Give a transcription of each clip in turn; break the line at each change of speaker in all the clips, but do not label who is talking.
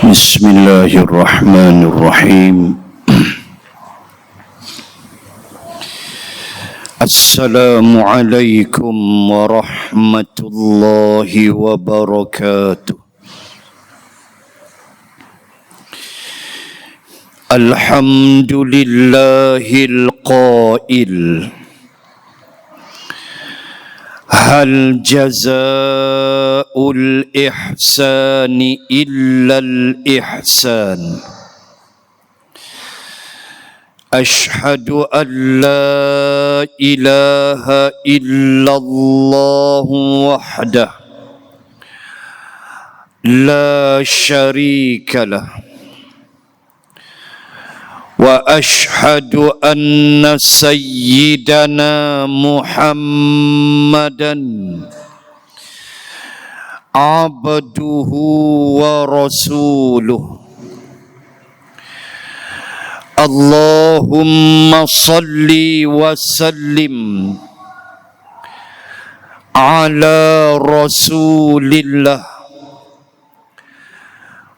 بسم الله الرحمن الرحيم. السلام عليكم ورحمة الله وبركاته. الحمد لله القائل: هل جزاء الإحسان إلا الإحسان. أشهد أن لا إله إلا الله وحده لا شريك له، وأشهد أن سيدنا محمدًا عبده ورسوله. اللهم صل وسلم على رسول الله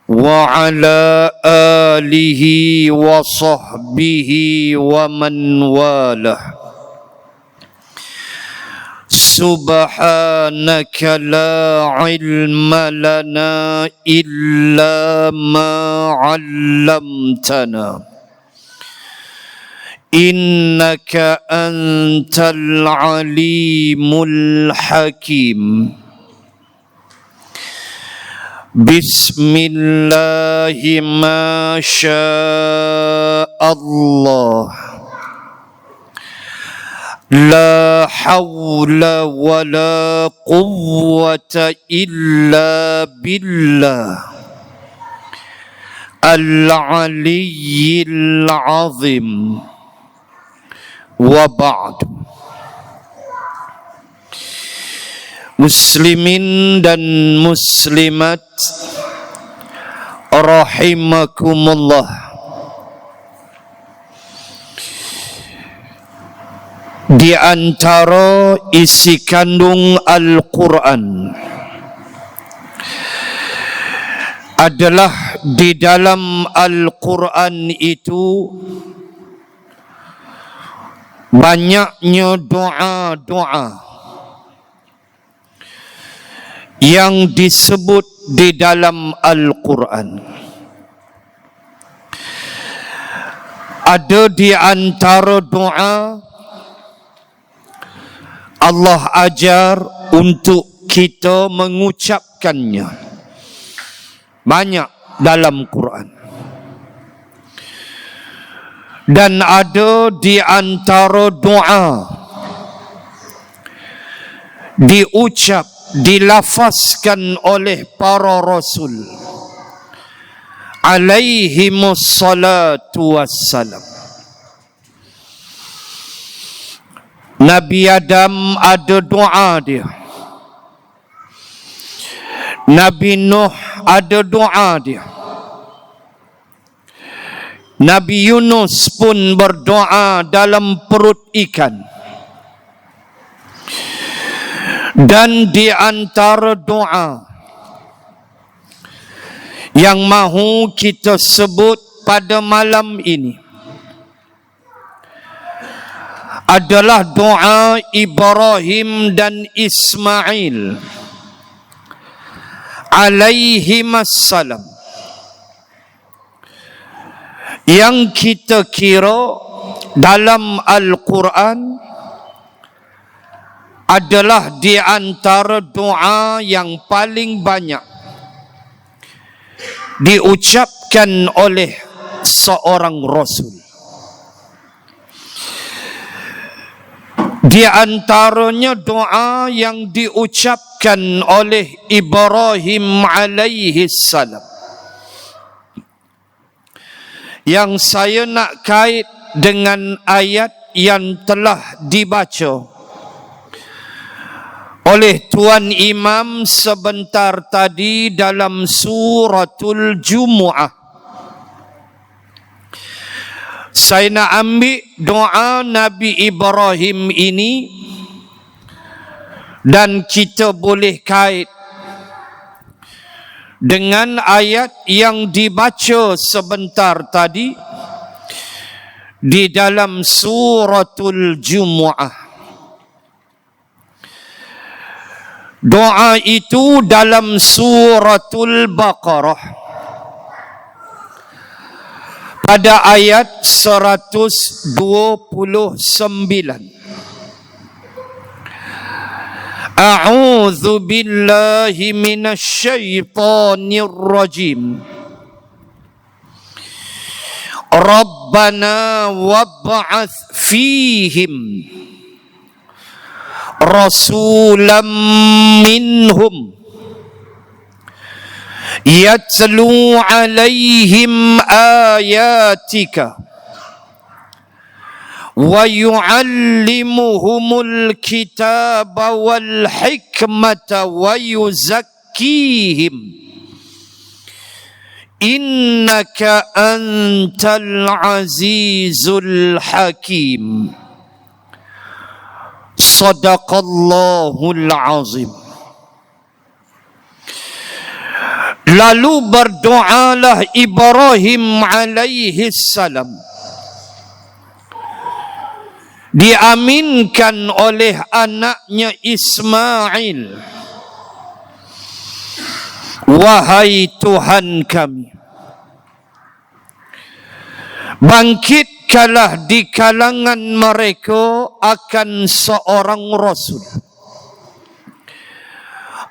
وعلى آله وصحبه ومن والاه. سبحانك لا علم لنا إلا ما علمتنا، إنك أنت العليم الحكيم. بسم الله ما شاء الله، لا حول ولا قوة إلا بالله العلي العظيم. وبعد. Muslimin dan muslimat rahimakumullah. Di antara isi kandung Al-Quran adalah di dalam Al-Quran itu banyaknya doa-doa yang disebut di dalam Al-Quran. Ada di antara doa Allah ajar untuk kita mengucapkannya, banyak dalam Quran. Dan ada di antara doa diucap, dilafazkan oleh para rasul alaihimus salatu wassalam. Nabi Adam ada doa dia, Nabi Nuh ada doa dia, Nabi Yunus pun berdoa dalam perut ikan. Dan di antara doa yang mahu kita sebut pada malam ini adalah doa Ibrahim dan Ismail alaihimassalam, yang kita kira dalam Al-Quran adalah di antara doa yang paling banyak diucapkan oleh seorang Rasul. Di antaranya doa yang diucapkan oleh Ibrahim alaihi salam, yang saya nak kait dengan ayat yang telah dibaca oleh Tuan Imam sebentar tadi dalam suratul Jumu'ah. Saya nak ambil doa Nabi Ibrahim ini dan kita boleh kait dengan ayat yang dibaca sebentar tadi di dalam suratul Jumu'ah. Doa itu dalam suratul Baqarah pada ayat 129. A'udzu billahi minasy syaithanir rajim. Rabbana wab'ats fihim rasulam minhum yatlu alaihim ayatika wa yu'allimuhumul kitaba wal hikmata wa yuzakkihim innaka antal azizul hakim. Sadaqallahul azim. Lalu berdoalah Ibrahim alaihi salam, diaminkan oleh anaknya Ismail, wahai Tuhan kami, bangkitkanlah di kalangan mereka akan seorang rasul,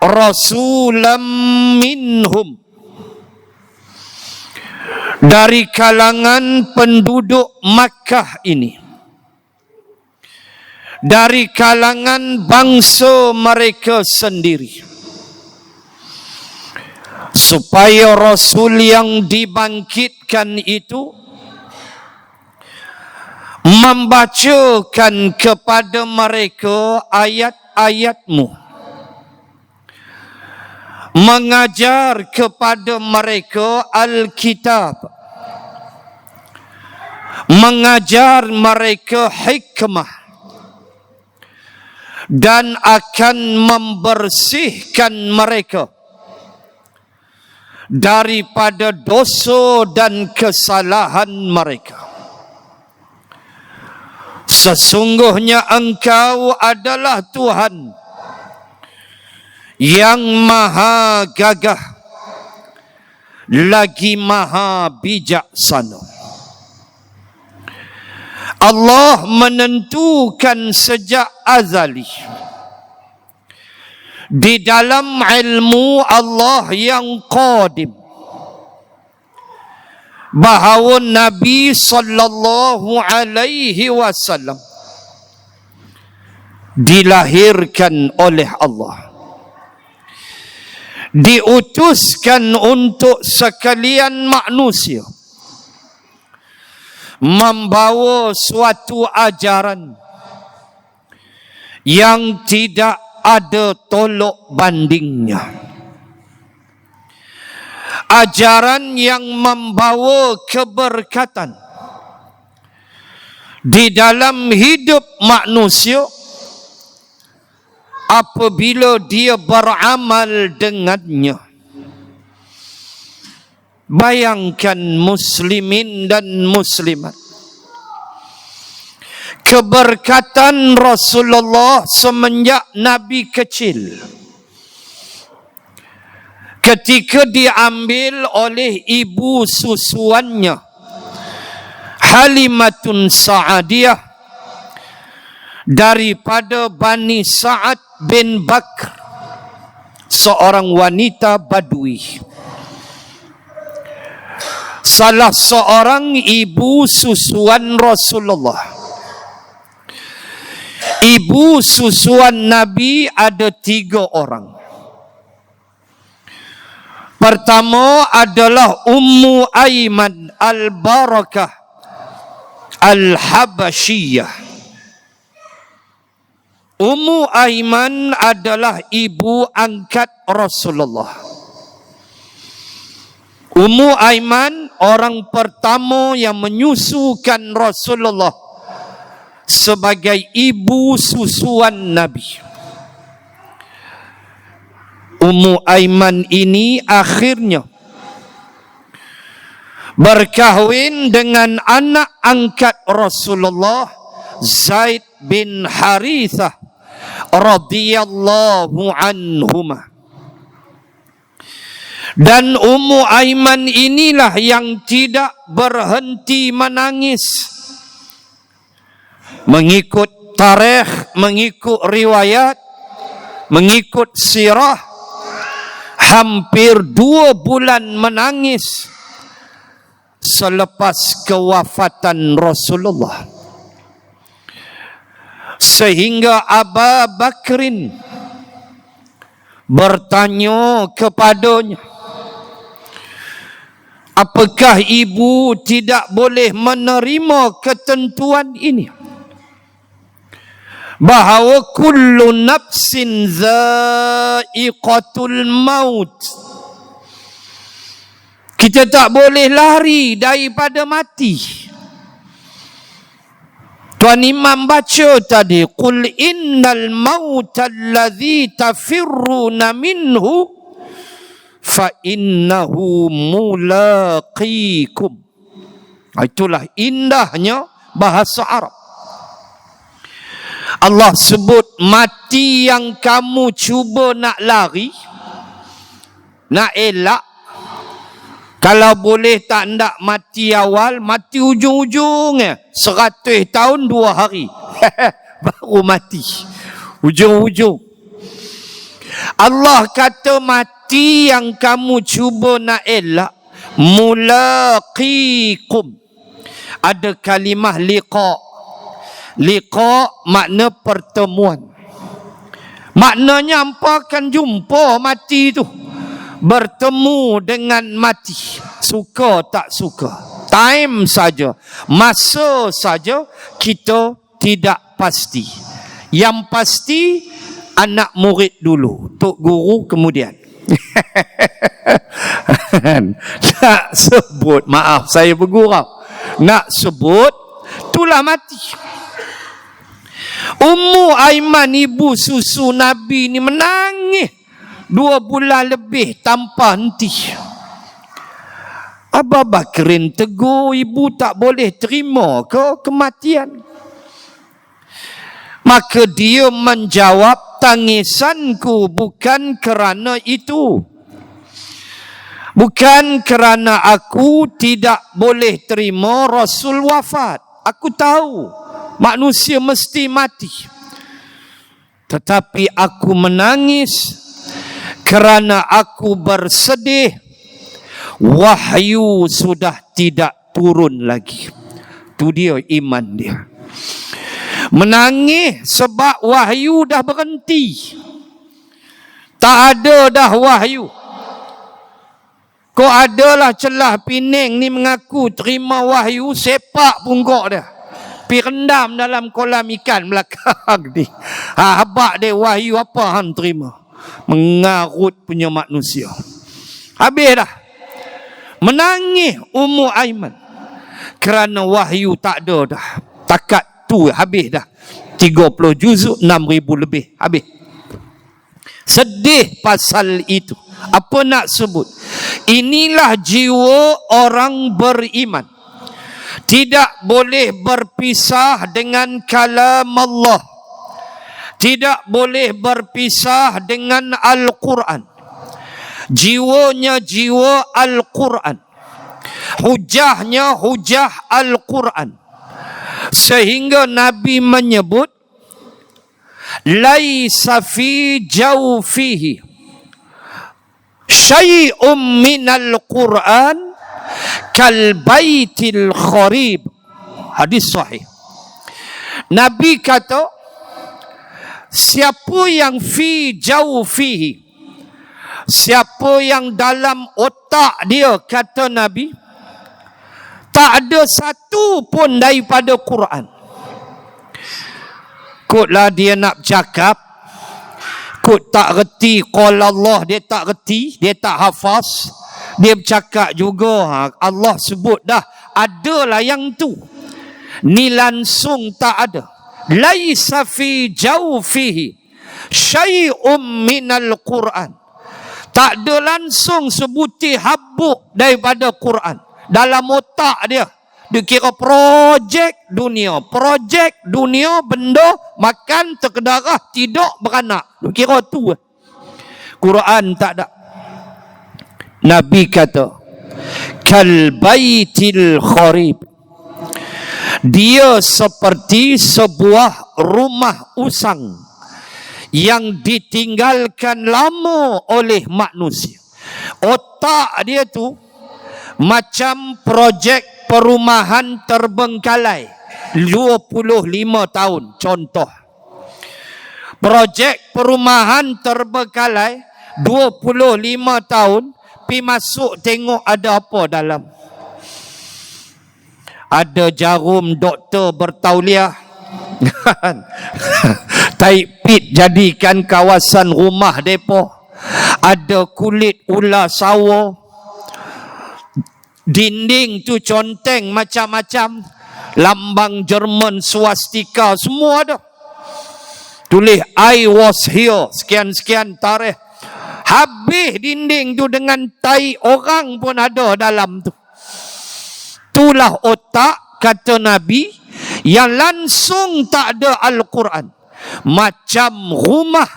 rasulam minhum, dari kalangan penduduk Makkah ini, dari kalangan bangsa mereka sendiri, supaya Rasul yang dibangkitkan itu membacakan kepada mereka ayat-ayat-Mu, mengajar kepada mereka Alkitab, mengajar mereka hikmah, dan akan membersihkan mereka daripada dosa dan kesalahan mereka. Sesungguhnya Engkau adalah Tuhan yang maha gagah lagi maha bijaksana. Allah menentukan sejak azali di dalam ilmu Allah yang qadim bahawa Nabi sallallahu alaihi wasallam dilahirkan oleh Allah, diutuskan untuk sekalian manusia, membawa suatu ajaran yang tidak ada tolok bandingnya, ajaran yang membawa keberkatan di dalam hidup manusia apabila dia beramal dengannya. Bayangkan muslimin dan muslimat, keberkatan Rasulullah semenjak Nabi kecil, ketika diambil oleh ibu susuannya Halimatun Sa'adiyah daripada Bani Sa'ad bin Bakr, seorang wanita Badui, salah seorang ibu susuan Rasulullah. Ibu susuan Nabi ada 3 orang. Pertama adalah Ummu Aiman Al-Barakah Al-Habasyiyah. Ummu Aiman adalah ibu angkat Rasulullah. Ummu Aiman orang pertama yang menyusukan Rasulullah sebagai ibu susuan Nabi. Ummu Aiman ini akhirnya berkahwin dengan anak angkat Rasulullah, Zaid bin Harithah radhiyallahu anhuma. Dan Ummu Aiman inilah yang tidak berhenti menangis. Mengikut tarikh, mengikut riwayat, mengikut sirah, hampir 2 bulan menangis selepas kewafatan Rasulullah. Sehingga Abu Bakrin bertanya kepadanya, apakah ibu tidak boleh menerima ketentuan ini? Bahawa kullu nafsin za'iqatul maut. Kita tak boleh lari daripada mati. Tuan Imam baca tadi, qul innal mauta alladhi tafirruna minhu fa innahu mulaqikum. Itulah indahnya bahasa Arab. Allah sebut mati yang kamu cuba nak lari, nak elak. Kalau boleh tak nak mati awal, mati ujung-ujungnya 100 tahun 2 hari baru mati ujung-ujung. Allah kata mati yang kamu cuba nak elak, mulaqikum. Ada kalimah liqa. Liqa makna pertemuan. Maknanya hampa akan jumpa mati tu, bertemu dengan mati. Suka tak suka, time saja, masa saja, kita tidak pasti. Yang pasti anak murid dulu, tok guru kemudian. Nak sebut, maaf saya bergurau, nak sebut itulah mati. Ummu Aiman, ibu susu Nabi ni, menangis 2 bulan lebih tanpa henti. Abu Bakrin tegur, ibu tak boleh terima ke kematian? Maka dia menjawab, tangisanku bukan kerana itu. Bukan kerana aku tidak boleh terima Rasul wafat. Aku tahu manusia mesti mati. Tetapi aku menangis kerana aku bersedih wahyu sudah tidak turun lagi. Itu dia iman dia. Menangis sebab wahyu dah berhenti. Tak ada dah wahyu. Kau adalah celah Pening ni mengaku terima wahyu, sepak punggok dia, pi rendam dalam kolam ikan belakang ni. Habak dia wahyu apa hang terima? Mengarut punya manusia. Habis dah. Menangis Ummu Aiman kerana wahyu tak ada dah. Takat tu habis dah. 30 juzuk, 6,000 lebih habis. Sedih pasal itu. Apa nak sebut? Inilah jiwa orang beriman. Tidak boleh berpisah dengan kalam Allah. Tidak boleh berpisah dengan Al-Quran. Jiwanya jiwa Al-Quran. Hujahnya hujah Al-Quran. Sehingga Nabi menyebut, laisa fi jawfihi syai'um minal Quran kal baitil kharib. Hadis sahih. Nabi kata, siapa yang fi jawfihi, siapa yang dalam otak dia, kata Nabi, tak ada satu pun daripada Quran. Kotlah dia nak cakap, kot tak reti qala Allah, dia tak reti, dia tak hafaz. Dia bercakap juga, Allah sebut dah, adalah yang tu. Ni langsung tak ada. Laisa fi jawfihi syai'um minal Quran Tak ada langsung sebutir habuk daripada Quran. Dalam otak dia, dia kira projek dunia. Projek dunia, benda, makan, terkedarah, tidur, beranak. Dia kira tu. Quran tak ada. Nabi kata, kal baitil kharib. Dia seperti sebuah rumah usang yang ditinggalkan lama oleh manusia. Otak dia tu macam projek perumahan terbengkalai 25 tahun. Contoh, projek perumahan terbengkalai 25 tahun, pi masuk tengok ada apa dalam. Ada jarum doktor bertauliah. Taipit jadikan kawasan rumah depo. Ada kulit ular sawo. Dinding tu conteng macam-macam. Lambang Jerman, swastika, semua ada. Tulis I was here, sekian-sekian tarikh. Habis dinding tu dengan tai orang pun ada dalam tu. Itulah otak, kata Nabi, yang langsung tak ada Al-Quran. Macam rumah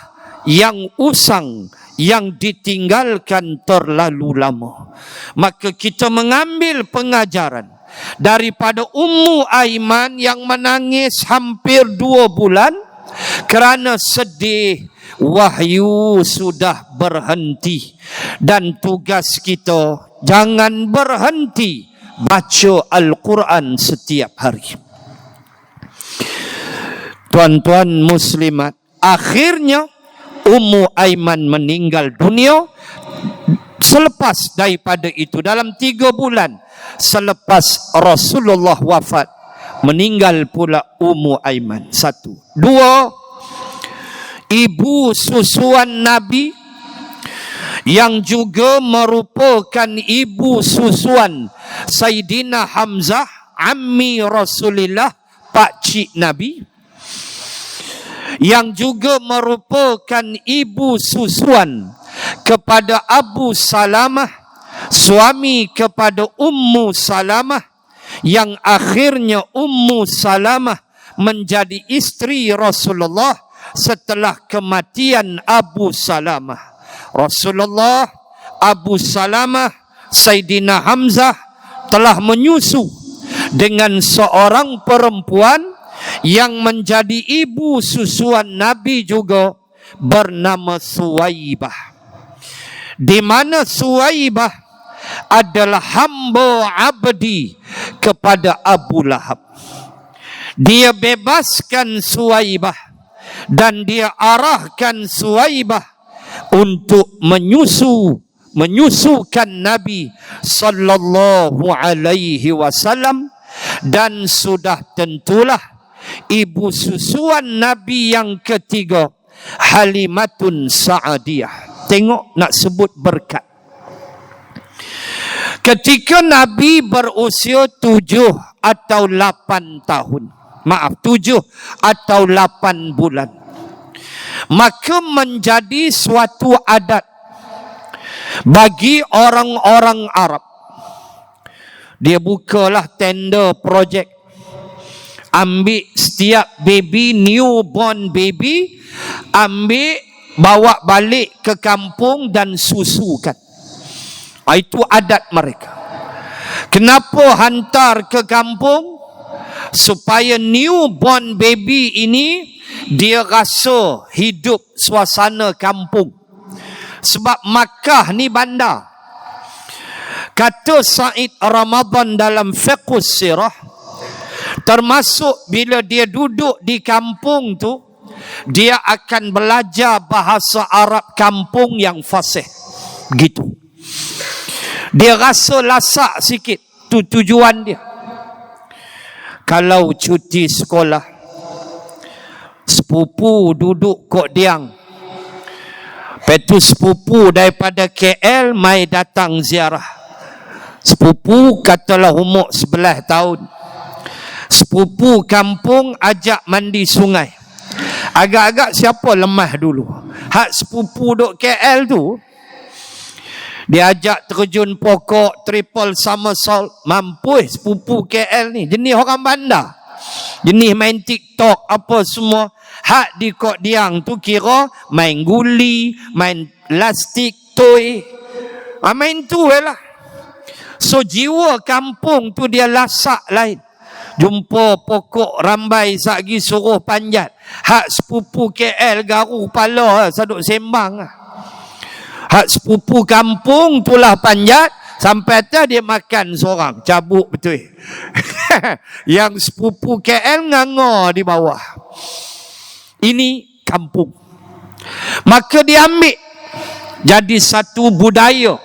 yang usang, yang ditinggalkan terlalu lama. Maka kita mengambil pengajaran daripada Ummu Aiman yang menangis hampir 2 bulan kerana sedih. Wahyu sudah berhenti, dan tugas kita jangan berhenti baca Al-Quran setiap hari. Tuan-tuan muslimat, akhirnya Ummu Aiman meninggal dunia. Selepas daripada itu, dalam 3 bulan selepas Rasulullah wafat, meninggal pula Ummu Aiman. 1. 2, ibu susuan Nabi yang juga merupakan ibu susuan Sayyidina Hamzah, ammi Rasulullah, pakcik Nabi, yang juga merupakan ibu susuan kepada Abu Salamah, suami kepada Ummu Salamah, yang akhirnya Ummu Salamah menjadi isteri Rasulullah setelah kematian Abu Salamah. Rasulullah, Abu Salamah, Sayyidina Hamzah telah menyusu dengan seorang perempuan yang menjadi ibu susuan Nabi juga, bernama Suwaibah. Di mana Suwaibah adalah hamba abdi kepada Abu Lahab. Dia bebaskan Suwaibah dan dia arahkan Suwaibah untuk menyusukan Nabi sallallahu alaihi wasallam. Dan sudah tentulah ibu susuan Nabi yang ketiga, Halimatun Sa'adiyah. Tengok, nak sebut berkat. Ketika Nabi berusia 7 atau 8 tahun, 7 atau 8 bulan, maka menjadi suatu adat bagi orang-orang Arab. Dia bukalah tender projek, ambil setiap baby, newborn baby, ambil bawa balik ke kampung dan susukan. Itu adat mereka. Kenapa hantar ke kampung? Supaya newborn baby ini dia rasa hidup suasana kampung. Sebab Makkah ni bandar. Kata Said Ramadan dalam Fiqhus Sirah, termasuk bila dia duduk di kampung tu, dia akan belajar bahasa Arab kampung yang fasih. Begitu. Dia rasa lasak sikit. Tu tujuan dia. Kalau cuti sekolah, sepupu duduk kok diang. Lepas sepupu daripada KL mai datang ziarah. Sepupu katalah umur 11 tahun. Sepupu kampung ajak mandi sungai. Agak-agak siapa lemah dulu? Hak sepupu duk KL tu, Dia ajak terjun pokok, triple somersault. Mampus sepupu KL ni. Jenis orang bandar. Jenis main TikTok, apa semua. Hak di Kok Diang tu kira main guli, main lastik, toy. Main tu lah. So jiwa kampung tu dia lasak lain. Jumpa pokok rambai sagi suruh panjat. Hak sepupu KL garu kepala saduk sembang lah. Hak sepupu kampung tulah panjat. Sampai atas dia makan seorang. Cabuk betul. Yang sepupu KL nganga di bawah. Ini kampung. Maka dia ambil. Jadi satu budaya.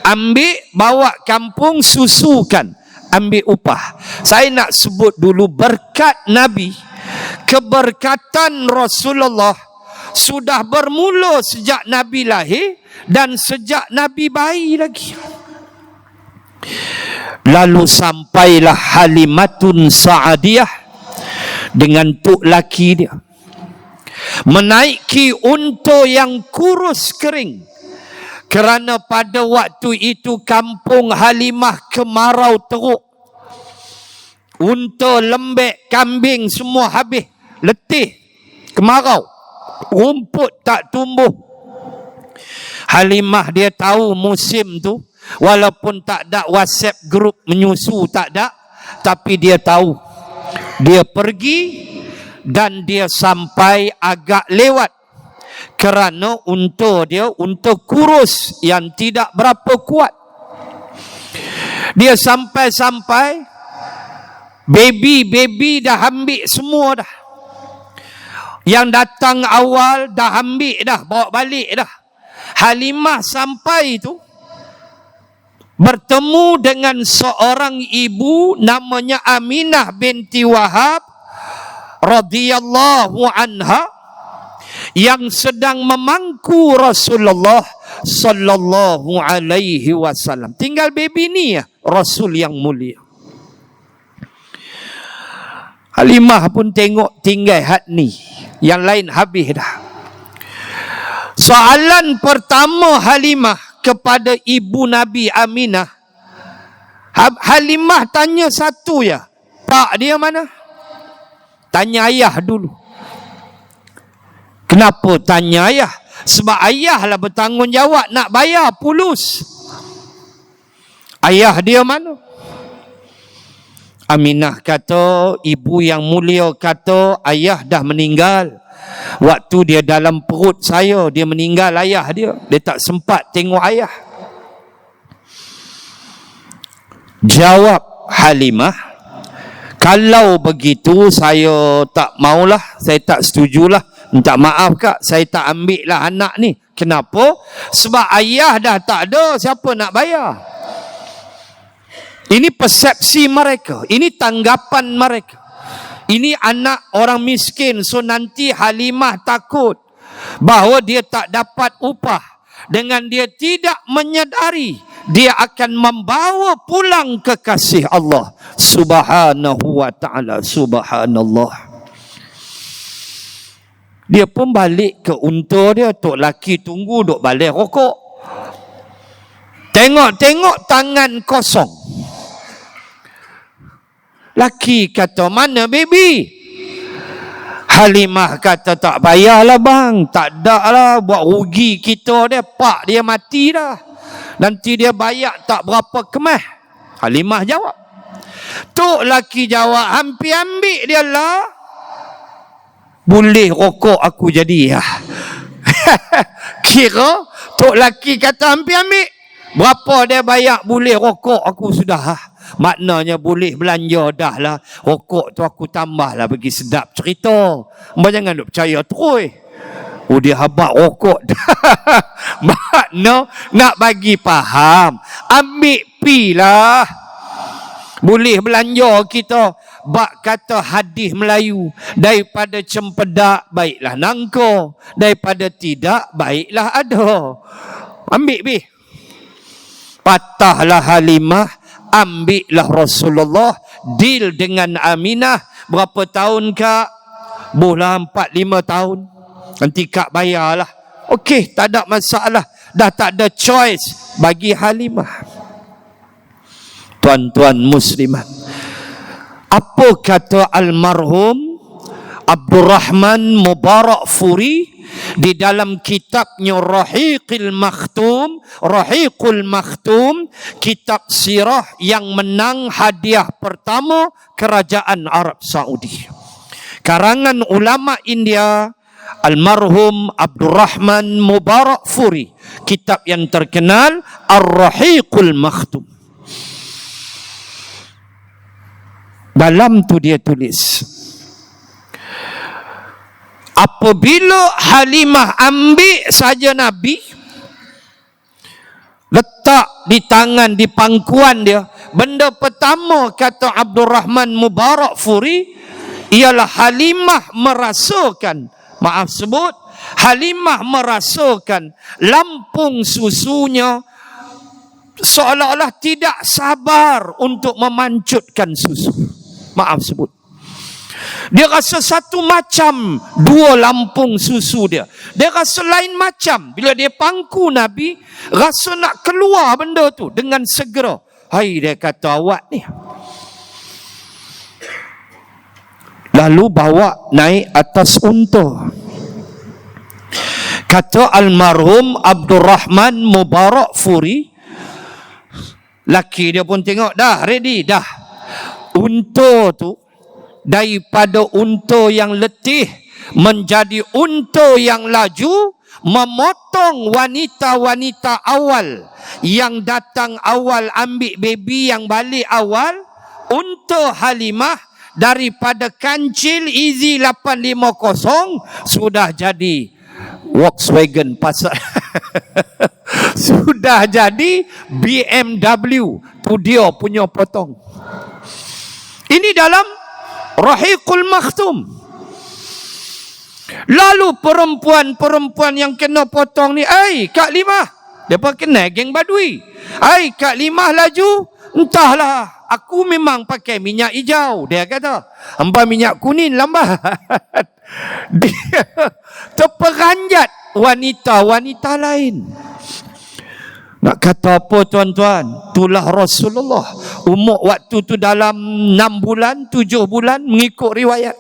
Ambil, bawa kampung, susukan. Ambil upah. Saya nak sebut dulu berkat Nabi. Keberkatan Rasulullah sudah bermula sejak Nabi lahir dan sejak Nabi bayi lagi. Lalu sampailah Halimatun Sa'adiyah dengan tok laki dia menaiki unta yang kurus kering, kerana pada waktu itu kampung Halimah kemarau teruk. Unta, lembek, kambing semua habis, letih, kemarau, rumput tak tumbuh. Halimah dia tahu musim tu, walaupun tak ada WhatsApp group menyusu, tak ada, tapi dia tahu. Dia pergi dan dia sampai agak lewat, kerana unta dia unta kurus yang tidak berapa kuat. Dia sampai baby dah ambil semua dah. Yang datang awal dah ambil dah, bawa balik dah. Halimah sampai tu bertemu dengan seorang ibu namanya Aminah binti Wahab radhiyallahu anha, yang sedang memangku Rasulullah sallallahu alaihi wasallam. Tinggal baby ni ya, Rasul yang mulia. Halimah pun tengok tinggal hat ni, yang lain habis dah. Soalan pertama Halimah kepada ibu Nabi Aminah, Halimah tanya satu ya, pak dia mana? Tanya ayah dulu. Kenapa tanya ayah? Sebab ayah lah bertanggungjawab nak bayar pulus. Ayah dia mana? Aminah kata, ibu yang mulia kata, ayah dah meninggal. Waktu dia dalam perut saya, dia meninggal ayah dia. Dia tak sempat tengok ayah. Jawab Halimah, kalau begitu saya tak maulah, saya tak setujulah. Minta maaf kak, saya tak ambil lah anak ni. Kenapa? Sebab ayah dah tak ada, siapa nak bayar? Ini persepsi mereka, ini tanggapan mereka. Ini anak orang miskin, so nanti Halimah takut bahawa dia tak dapat upah. Dengan dia tidak menyedari, dia akan membawa pulang kekasih Allah subhanahu wa ta'ala. Subhanallah. Dia pun balik ke unta dia. Tok laki tunggu duk balik rokok. Tengok-tengok tangan kosong. Laki kata, mana baby? Halimah kata, tak payahlah bang, tak ada lah, buat rugi kita dia. Pak dia mati dah, nanti dia bayar tak berapa kemah. Halimah jawab. Tok laki jawab, hampir ambil dia lah. Boleh rokok aku jadi ya. Kira tok laki kata hampir ambil. Berapa dia bayar boleh rokok aku sudah. Maknanya boleh belanja dah lah. Rokok tu aku tambah lah bagi sedap cerita. Mbak jangan duk percaya terus. Oh dia habak rokok. Makna nak bagi faham. Ambil pi lah. Boleh belanja kita. Bak kata hadis Melayu, daripada cempedak baiklah nangko, daripada tidak baiklah ada. Ambil bi. Patahlah Halimah, ambillah Rasulullah, deal dengan Aminah. Berapa tahun kak? Boleh 4-5 tahun. Nanti kak bayarlah. Okey, tak ada masalah. dah tak ada choice bagi Halimah. Tuan-tuan muslimat, apa kata almarhum Abdurrahman Mubarak Furi di dalam kitabnya Rahiqul Makhtum, kitab sirah yang menang hadiah pertama Kerajaan Arab Saudi. Karangan ulama India, almarhum Abdurrahman Mubarak Furi, kitab yang terkenal Ar-Rahiqul Makhtum. Dalam tu dia tulis, apabila Halimah ambil saja Nabi, letak di tangan, di pangkuan dia, benda pertama kata Abdurrahman Mubarak Furi ialah Halimah merasakan, Halimah merasakan lampung susunya seolah-olah tidak sabar untuk memancutkan susu. Dia rasa satu macam dua lampung susu dia. Dia rasa lain macam. Bila dia pangku Nabi, rasa nak keluar benda tu dengan segera. Hai, dia kata, awak ni. Lalu bawa naik atas unta. Kata almarhum Abdurrahman Mubarak Furi, laki dia pun tengok, dah ready, dah. Unta tu daripada unta yang letih menjadi unta yang laju, memotong wanita-wanita awal yang datang awal ambil baby, yang balik awal. Unta Halimah daripada kancil Easy 850 sudah jadi Volkswagen Passat. Sudah jadi BMW. Tu dia punya potong. Ini dalam Rahiqul Makhtum. Lalu perempuan-perempuan yang kena potong ni, Kak Limah, dia pun kena geng Badui. Kak Limah laju, entahlah, aku memang pakai minyak hijau. Dia kata, hamba minyak kuning lambat. Dia terperanjat wanita-wanita lain. Nak kata apa tuan-tuan? Itulah Rasulullah. Umur waktu tu dalam 6 bulan, 7 bulan mengikut riwayat.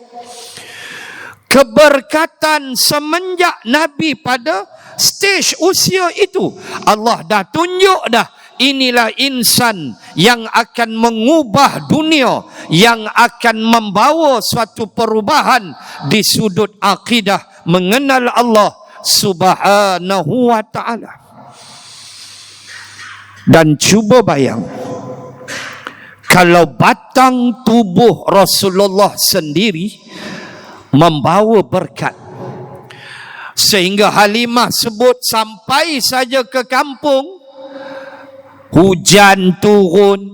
Keberkatan semenjak Nabi pada stage usia itu, Allah dah tunjuk dah, inilah insan yang akan mengubah dunia, yang akan membawa suatu perubahan di sudut akidah mengenal Allah Subhanahu wa ta'ala. Dan cuba bayang, kalau batang tubuh Rasulullah sendiri membawa berkat, sehingga Halimah sebut sampai saja ke kampung, hujan turun,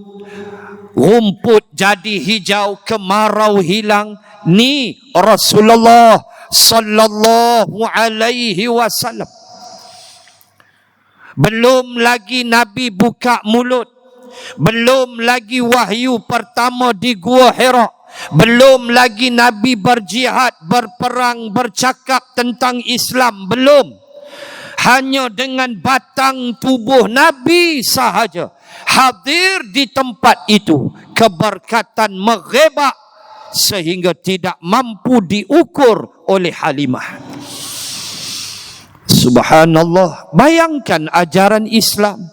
rumput jadi hijau, kemarau hilang. Ni Rasulullah sallallahu alaihi wasallam. Belum lagi Nabi buka mulut, belum lagi wahyu pertama di Gua Hira, belum lagi Nabi berjihad, berperang, bercakap tentang Islam, belum. Hanya dengan batang tubuh Nabi sahaja hadir di tempat itu, keberkatan merebak sehingga tidak mampu diukur oleh Halimah. Subhanallah. Bayangkan ajaran Islam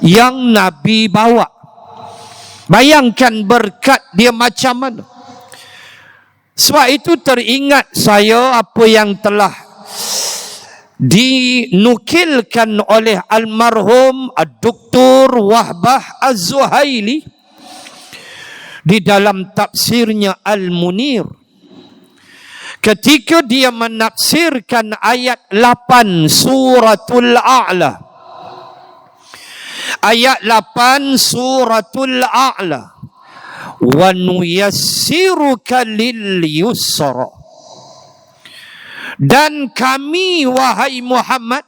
yang Nabi bawa. Bayangkan berkat dia macam mana. Sebab itu teringat saya apa yang telah dinukilkan oleh almarhum Dr. Wahbah Az-Zuhaili di dalam tafsirnya Al-Munir. Ketika dia menafsirkan ayat 8 suratul A'la. Ayat 8 suratul A'la. Wa nuyassiruka lil yusra. Dan kami, wahai Muhammad,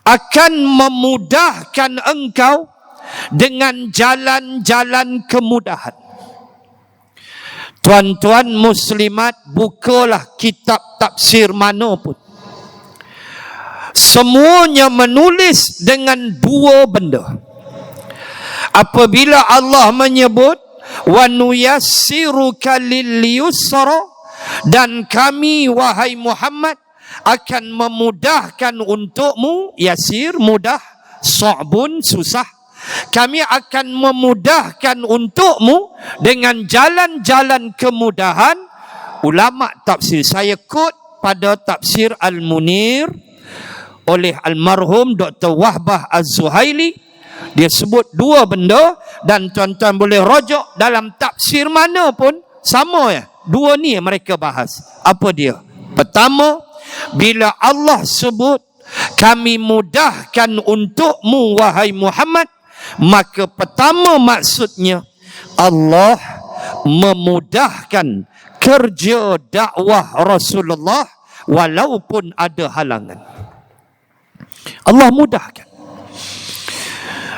akan memudahkan engkau dengan jalan-jalan kemudahan. Tuan-tuan muslimat, bukalah kitab tafsir mana pun. semuanya menulis dengan dua benda. Apabila Allah menyebut wa nuyassiruka lil yusra, dan kami wahai Muhammad akan memudahkan untukmu, yasir mudah, sa'bun susah. Kami akan memudahkan untukmu dengan jalan-jalan kemudahan. Ulama tafsir, saya quote pada tafsir Al-Munir oleh almarhum Dr. Wahbah Az-Zuhaili. Dia sebut dua benda, dan tuan-tuan boleh rojok dalam tafsir mana pun sama ya. Dua ni mereka bahas. Apa dia? Pertama, bila Allah sebut kami mudahkan untukmu wahai Muhammad, maka pertama maksudnya Allah memudahkan kerja dakwah Rasulullah walaupun ada halangan. Allah mudahkan.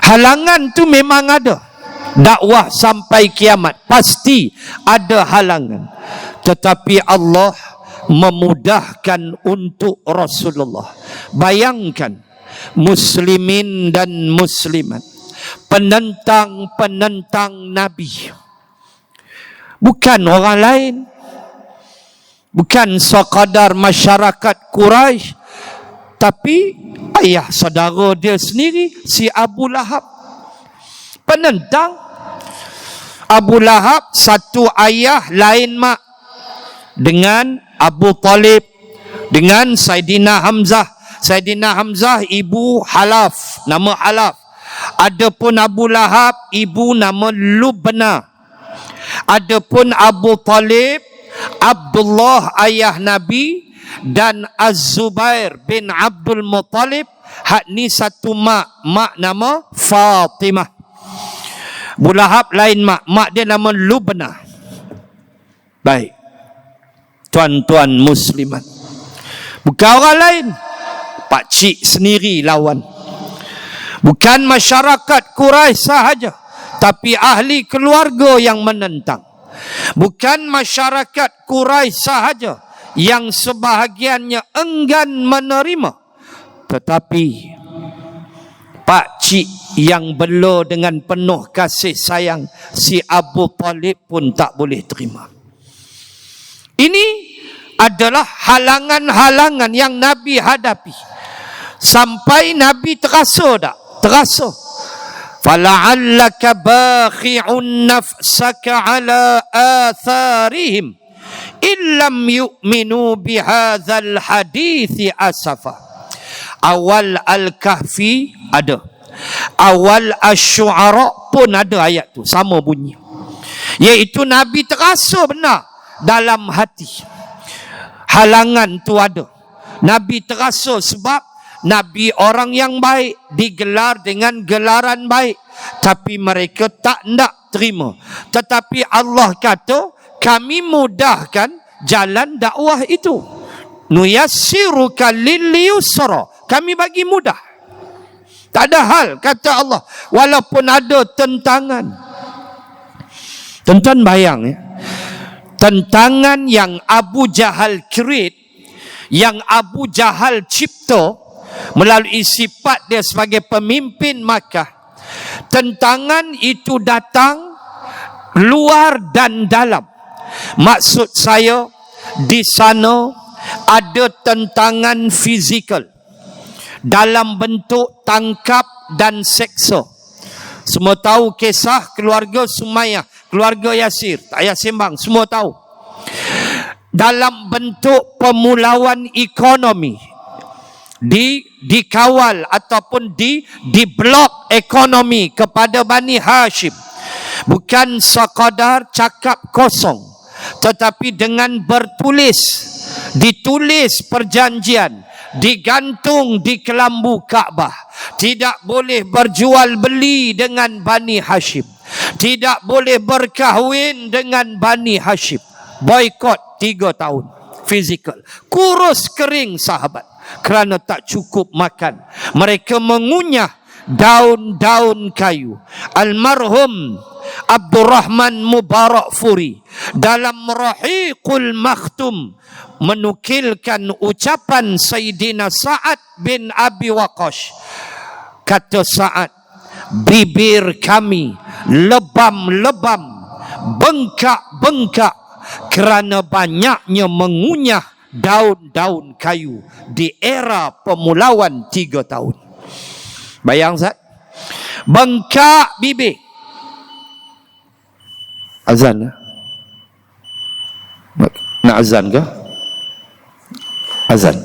Halangan tu memang ada. Dakwah sampai kiamat pasti ada halangan. Tetapi Allah memudahkan untuk Rasulullah. Bayangkan muslimin dan muslimat, penentang-penentang Nabi, bukan orang lain, bukan sekadar masyarakat Quraisy, tapi ayah saudara dia sendiri, si Abu Lahab. Penentang. Abu Lahab satu ayah lain mak dengan Abu Talib, dengan Saidina Hamzah. Saidina Hamzah ibu Halaf, nama Halaf. Adapun Abu Lahab ibu nama Lubna. Adapun Abu Talib Abdullah ayah Nabi, dan Az-Zubair bin Abdul Muttalib, hak ni satu mak nama Fatimah. Abu Lahab lain mak dia nama Lubna. Baik, tuan-tuan muslimat, bukan orang lain, pak cik sendiri lawan. Bukan masyarakat Quraisy sahaja, tapi ahli keluarga yang menentang. Bukan masyarakat Quraisy sahaja yang sebahagiannya enggan menerima, tetapi pak cik yang bela dengan penuh kasih sayang, si Abu Talib pun tak boleh terima. Ini adalah halangan-halangan yang Nabi hadapi. Sampai Nabi terasa tak? Terasa. Fala'allaka bakhi'un nafsaka ala atharihim illam yu'minu bihadzal hadithi asafa. Awal Al-Kahfi ada, awal Asy-Syu'ara pun ada ayat tu, sama bunyi. Iaitu Nabi terasa benar dalam hati halangan tu ada. Nabi terasa sebab Nabi orang yang baik, digelar dengan gelaran baik, tapi mereka tak nak terima. Tetapi Allah kata kami mudahkan jalan dakwah itu. Nuyassiruka lil yusra, kami bagi mudah. Tak ada hal, kata Allah, walaupun ada tentangan. Tuan-tuan bayang ya, tentangan yang Abu Jahal create, yang Abu Jahal cipta melalui sifat dia sebagai pemimpin Makkah. Tentangan itu datang luar dan dalam. Maksud saya, di sana ada tentangan fizikal dalam bentuk tangkap dan seksa. Semua tahu kisah keluarga Sumayyah, keluarga Yasir, tak payah sembang, semua tahu. Dalam bentuk pemulauan ekonomi, dikawal ataupun diblok ekonomi kepada Bani Hashim. Bukan sekadar cakap kosong, tetapi dengan ditulis perjanjian, digantung di kelambu Kaabah. Tidak boleh berjual beli dengan Bani Hashim, tidak boleh berkahwin dengan Bani Hashim. Boykot 3 tahun, fizikal, kurus kering sahabat, kerana tak cukup makan. Mereka mengunyah daun-daun kayu. Almarhum Abdurrahman Mubarak Furi dalam Rahiqul Makhtum menukilkan ucapan Sayyidina Sa'ad bin Abi Waqqas. Kata Sa'ad, bibir kami lebam-lebam, bengkak-bengkak kerana banyaknya mengunyah daun-daun kayu di era pemulauan 3 tahun. Bayang Ustaz? Bengkak bibir. Azan lah. Nak azan ke? Azan.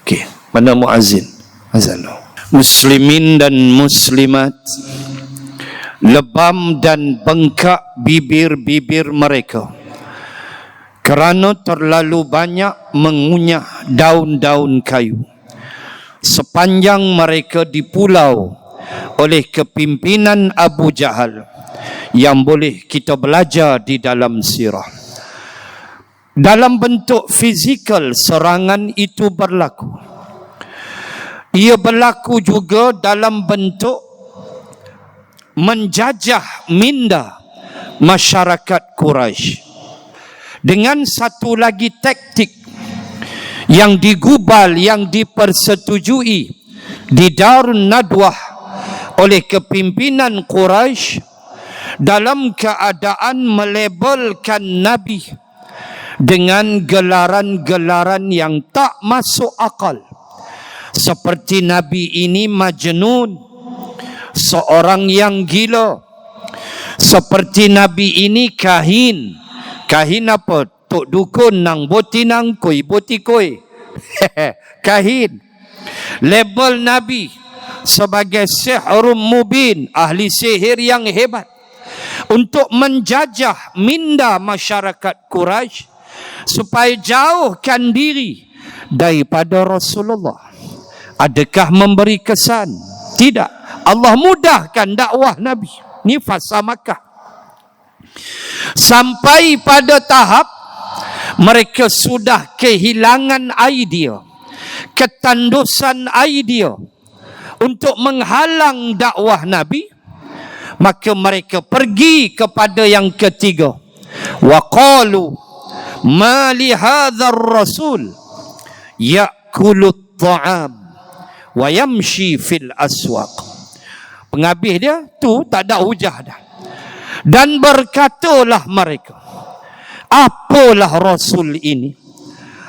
Okey. Mana muazzin? Azan. Muslimin dan muslimat, lebam dan bengkak bibir-bibir mereka kerana terlalu banyak mengunyah daun-daun kayu. Sepanjang mereka dipulau oleh kepimpinan Abu Jahal, yang boleh kita belajar di dalam sirah. Dalam bentuk fizikal, serangan itu berlaku. Ia berlaku juga dalam bentuk menjajah minda masyarakat Quraisy. Dengan satu lagi taktik yang digubal, yang dipersetujui di Darun Nadwah oleh kepimpinan Quraisy, dalam keadaan melabelkan Nabi dengan gelaran-gelaran yang tak masuk akal. Seperti Nabi ini majnun, seorang yang gila. Seperti Nabi ini kahin. Kahin apa? Tok dukun nang boti nang koi boti koi. Kahin. Label Nabi sebagai sihrum mubin, ahli sihir yang hebat, untuk menjajah minda masyarakat Quraisy supaya jauhkan diri daripada Rasulullah. Adakah memberi kesan? Tidak. Allah mudahkan dakwah Nabi. Ini fasa Makkah. Sampai pada tahap mereka sudah kehilangan idea, ketandusan idea untuk menghalang dakwah Nabi. Maka mereka pergi kepada yang ketiga. Wa qalu ma li hadzal rasul ya'kulu at-ta'am wa yamshi fil aswaq. Penghabis dia tu tak ada hujah dah. Dan berkatalah mereka, apalah rasul ini?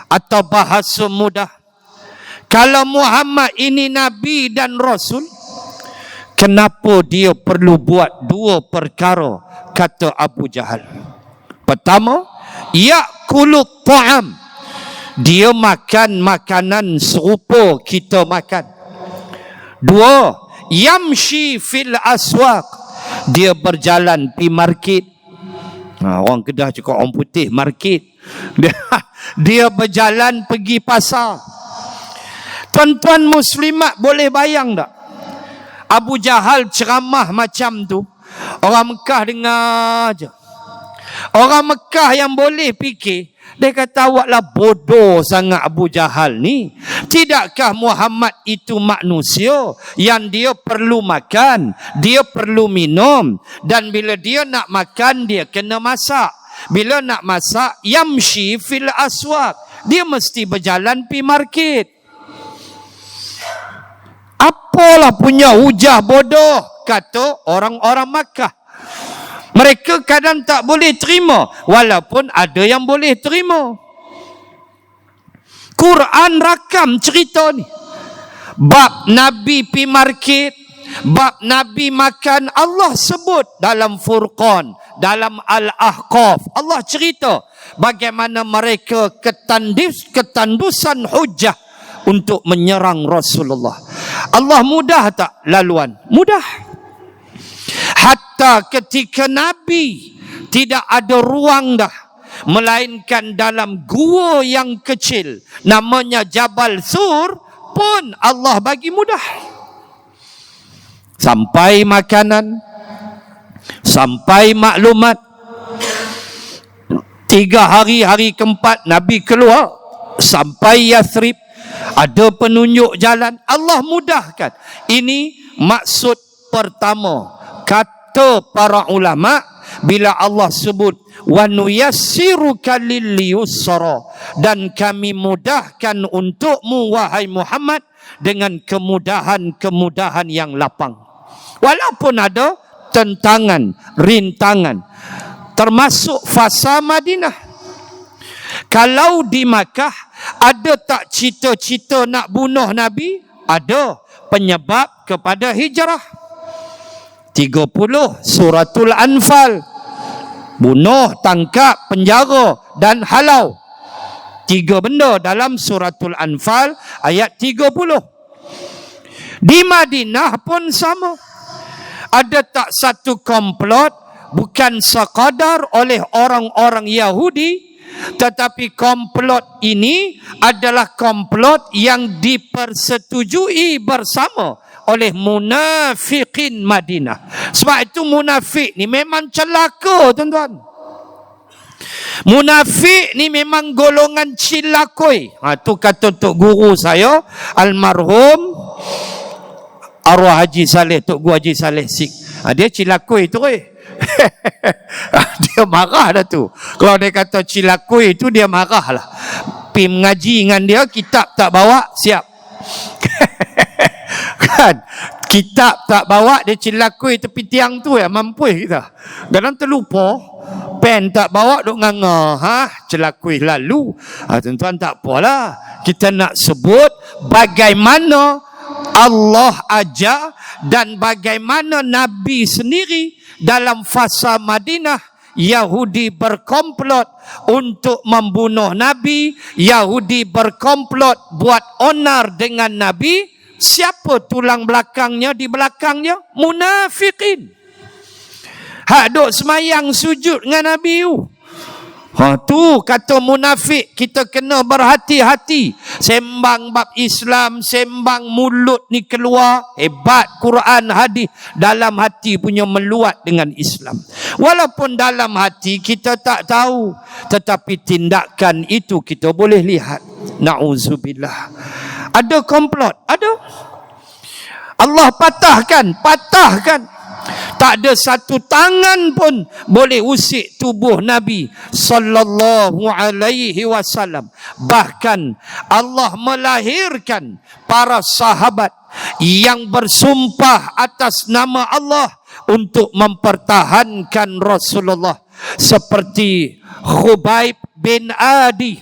Atau bahasa mudah, kalau Muhammad ini nabi dan rasul, kenapa dia perlu buat 2 perkara? Kata Abu Jahal. Pertama, ya'kulu ta'am, dia makan makanan serupa kita makan. 2, yamshi fil aswaq, dia berjalan pi market. Orang Kedah cakap orang putih market. Dia berjalan pergi pasar. Tuan-tuan muslimat boleh bayang tak? Abu Jahal ceramah macam tu, orang Mekah dengar je. Orang Mekah yang boleh fikir, dia kata awaklah bodoh sangat Abu Jahal ni. Tidakkah Muhammad itu manusia yang dia perlu makan, dia perlu minum, dan bila dia nak makan dia kena masak. Bila nak masak, yamshi fil aswaq, dia mesti berjalan pi market. Apalah punya hujah bodoh, kata orang-orang Makkah. Mereka kadang tak boleh terima, walaupun ada yang boleh terima. Quran rakam cerita ni. Bab Nabi pi market, bab Nabi makan, Allah sebut dalam Furqan, dalam Al-Ahqaf. Allah cerita bagaimana mereka ketandusan hujah untuk menyerang Rasulullah. Allah mudah tak laluan? Mudah. Hatta ketika Nabi tidak ada ruang dah, melainkan dalam gua yang kecil namanya Jabal Sur pun Allah bagi mudah. Sampai makanan, sampai maklumat. 3 hari, hari keempat Nabi keluar sampai Yathrib, ada penunjuk jalan, Allah mudahkan. Ini maksud pertama. Kata para ulama, bila Allah sebut wa nuyassiruka lil yusra, dan kami mudahkan untukmu wahai Muhammad dengan kemudahan-kemudahan yang lapang. Walaupun ada tentangan, rintangan, termasuk fasa Madinah. Kalau di Makkah ada tak cita-cita nak bunuh Nabi? Ada. Penyebab kepada hijrah. 30 Suratul Anfal. Bunuh, tangkap, penjara dan halau. 3 benda dalam Suratul Anfal ayat 30. Di Madinah pun sama. Ada tak satu komplot, bukan sekadar oleh orang-orang Yahudi, tetapi komplot ini adalah komplot yang dipersetujui bersama oleh munafikin Madinah. Sebab itu munafik ni memang celaka, tuan-tuan. Munafik ni memang golongan cilakoi. Tu kata Tok Guru saya, almarhum arwah Haji Saleh, Tok Guru Haji Saleh Sik. Dia cilakoi tu. Dia marah dah tu. Kalau dia kata cilakui tu, dia marah lah. Pergi mengaji dengan dia, kitab tak bawa, siap. Kan? Kitab tak bawa, dia cilakui tepi tiang tu ya, mampu kita. Kadang terlupa, pen tak bawa, duk nganga. Celakui lalu. Tuan-tuan, tak apalah. Kita nak sebut bagaimana Allah ajar dan bagaimana Nabi sendiri dalam fasa Madinah. Yahudi berkomplot untuk membunuh Nabi. Yahudi berkomplot buat onar dengan Nabi. Siapa tulang belakangnya di belakangnya? Munafikin. Hak duk semayang sujud dengan Nabi tu. Tu kata munafik, kita kena berhati-hati. Sembang bab Islam, sembang mulut ni keluar, hebat Quran hadis, dalam hati punya meluat dengan Islam. Walaupun dalam hati kita tak tahu, tetapi tindakan itu kita boleh lihat. Na'udzubillah. Ada komplot, ada. Allah patahkan. Tak ada satu tangan pun boleh usik tubuh Nabi sallallahu alaihi wasallam. Bahkan Allah melahirkan para sahabat yang bersumpah atas nama Allah untuk mempertahankan Rasulullah, seperti Khubaib bin Adi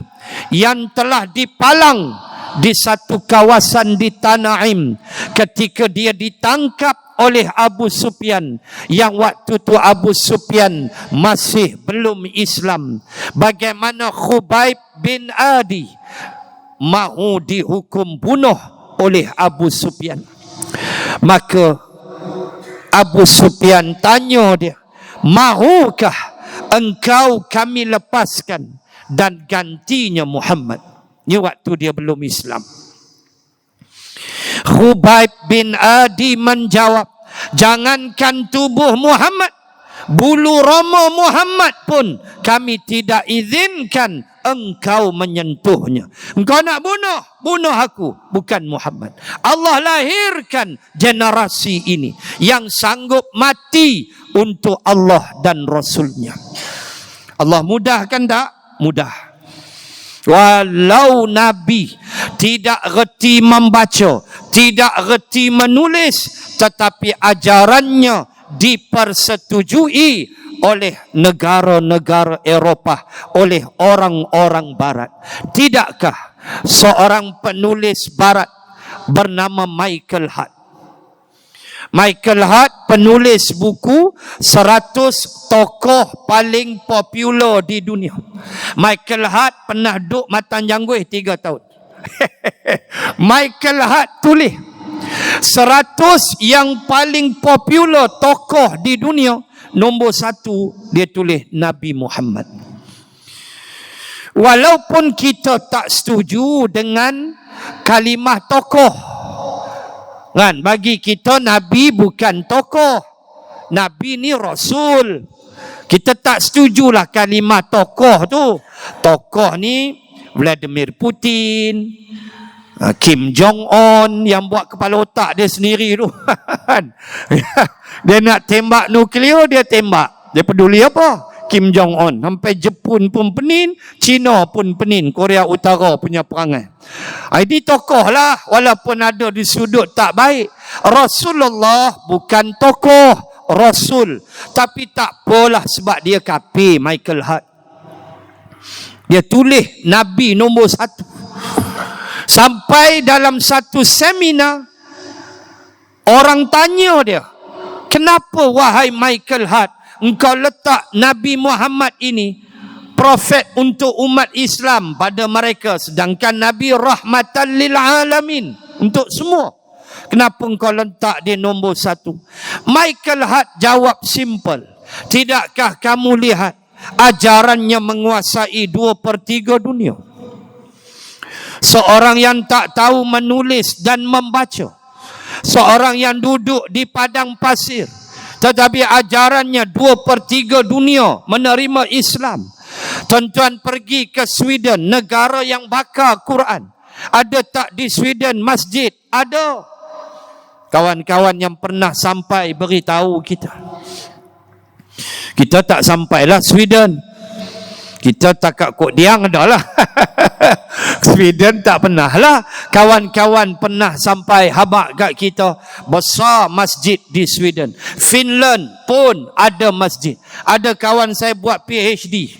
yang telah dipalang di satu kawasan di Tanaim ketika dia ditangkap oleh Abu Sufyan, yang waktu tu Abu Sufyan masih belum Islam. Bagaimana Khubaib bin Adi mahu dihukum bunuh oleh Abu Sufyan. Maka Abu Sufyan tanya dia, mahukah engkau kami lepaskan dan gantinya Muhammad? Ini waktu dia belum Islam. Khubaib bin Adi menjawab, jangankan tubuh Muhammad, bulu roma Muhammad pun kami tidak izinkan engkau menyentuhnya. Engkau nak bunuh aku, bukan Muhammad. Allah lahirkan generasi ini yang sanggup mati untuk Allah dan Rasulnya. Allah mudahkan tak? Mudah. Walau Nabi tidak reti membaca, tidak reti menulis, tetapi ajarannya dipersetujui oleh negara-negara Eropah, oleh orang-orang Barat. Tidakkah seorang penulis Barat bernama Michael Hart? Michael Hart penulis buku 100 tokoh paling popular di dunia. Michael Hart pernah duduk matang janggut 3 tahun. Michael Hart tulis 100 yang paling popular tokoh di dunia. Nombor 1 dia tulis Nabi Muhammad. Walaupun kita tak setuju dengan kalimah tokoh, kan, bagi kita Nabi bukan tokoh, Nabi ni Rasul. Kita tak setujulah kalimah tokoh tu. Tokoh ni Vladimir Putin, Kim Jong-un yang buat kepala otak dia sendiri tu. Dia nak tembak nuklear, dia tembak. Dia peduli apa? Kim Jong-un. Sampai Jepun pun penin, China pun penin, Korea Utara punya perangai. Ini tokoh lah, walaupun ada di sudut tak baik. Rasulullah bukan tokoh, Rasul. Tapi tak apalah sebab dia kafir, Michael Hart. Dia tulis Nabi nombor 1. Sampai dalam satu seminar, orang tanya dia, kenapa wahai Michael Hart, engkau letak Nabi Muhammad ini profet untuk umat Islam pada mereka, sedangkan Nabi rahmatan lil alamin untuk semua. Kenapa engkau letak dia nombor 1? Michael Hart jawab simple. Tidakkah kamu lihat ajarannya menguasai 2/3 dunia? Seorang yang tak tahu menulis dan membaca, seorang yang duduk di padang pasir, tetapi ajarannya 2/3 dunia menerima Islam. Tuan-tuan pergi ke Sweden, negara yang bakar Quran. Ada tak di Sweden masjid? Ada. Kawan-kawan yang pernah sampai beritahu kita. Kita tak sampailah Sweden. Kita tak kat Kok Diang adalah. Sweden tak pernah lah. Kawan-kawan pernah sampai habaq kat kita. Besar masjid di Sweden. Finland pun ada masjid. Ada kawan saya buat PhD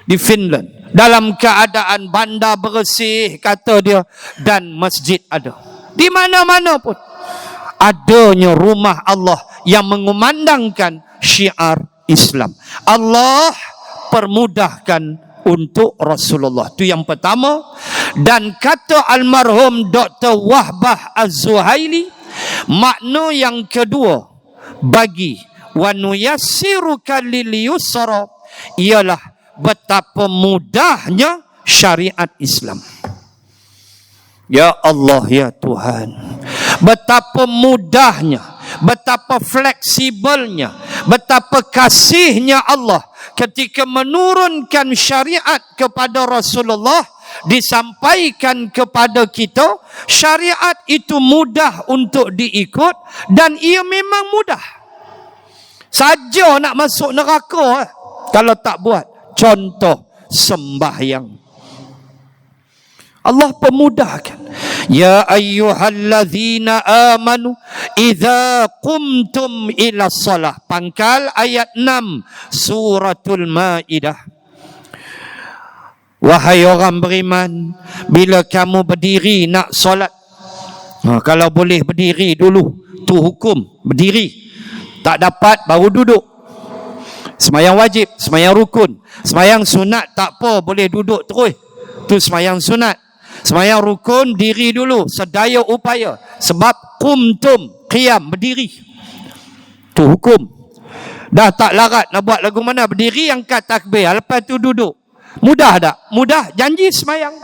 di Finland. Dalam keadaan bandar bersih, kata dia, dan masjid ada. Di mana-mana pun adanya rumah Allah yang mengumandangkan syiar Islam. Allah permudahkan untuk Rasulullah. Itu yang pertama. Dan kata almarhum Dr. Wahbah Az-Zuhaili, makna yang kedua bagi wa nuyassiruka lil yusra ialah betapa mudahnya syariat Islam. Ya Allah, ya Tuhan, betapa mudahnya, betapa fleksibelnya, betapa kasihnya Allah ketika menurunkan syariat kepada Rasulullah, disampaikan kepada kita. Syariat itu mudah untuk diikut dan ia memang mudah. Saja nak masuk neraka kalau tak buat. Contoh sembahyang, Allah pemudahkan. Ya ayyuhallazina amanu idza qumtum ila shalah. Pangkal ayat 6 suratul Maidah. Wahai orang beriman, bila kamu berdiri nak solat, kalau boleh berdiri dulu, tu hukum berdiri. Tak dapat baru duduk. Semayang wajib, semayang rukun. Semayang sunat tak apa, boleh duduk terus. Tu semayang sunat. Semayang rukun, diri dulu, sedaya upaya. Sebab qumtum, qiyam, berdiri. Tu hukum. Dah tak larat nak buat lagu mana, berdiri, angkat takbir, lepas tu duduk. Mudah tak? Mudah, janji semayang.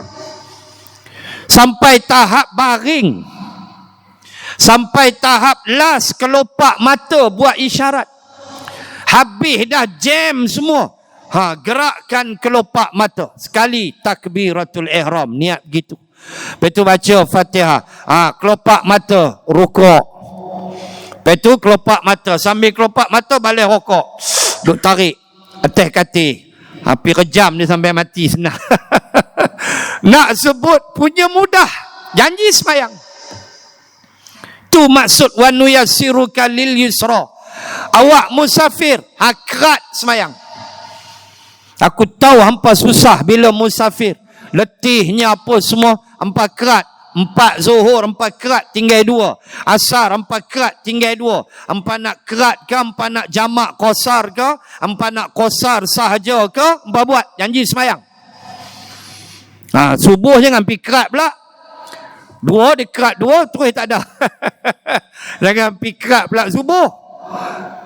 Sampai tahap baring. Sampai tahap last kelopak mata buat isyarat. Habis dah jam semua. Gerakkan kelopak mata. Sekali takbiratul ihram. Niat gitu. Lepas tu baca Fatihah. Kelopak mata. Rukuk. Lepas tu kelopak mata. Sambil kelopak mata balik rukuk. Duk tarik. Atas katil. Hampir kejam dia sampai mati senang. Nak sebut punya mudah. Janji semayang. Tu maksud wa nuyassiruka lil yusra. Awak musafir, kerat semayang. Aku tahu hampa susah bila musafir. Letihnya apa semua, hampa kerat. 4 zuhur, hampa kerat, tinggal 2. Asar, hampa kerat, tinggal 2. Hampa nak kerat ke, hampa nak jamak qasar ke, hampa nak qasar sahaja ke, hampa buat, janji semayang. Subuh jangan pergi kerat pula. 2 dia kerat 2, terus tak ada. Jangan pergi kerat pula subuh.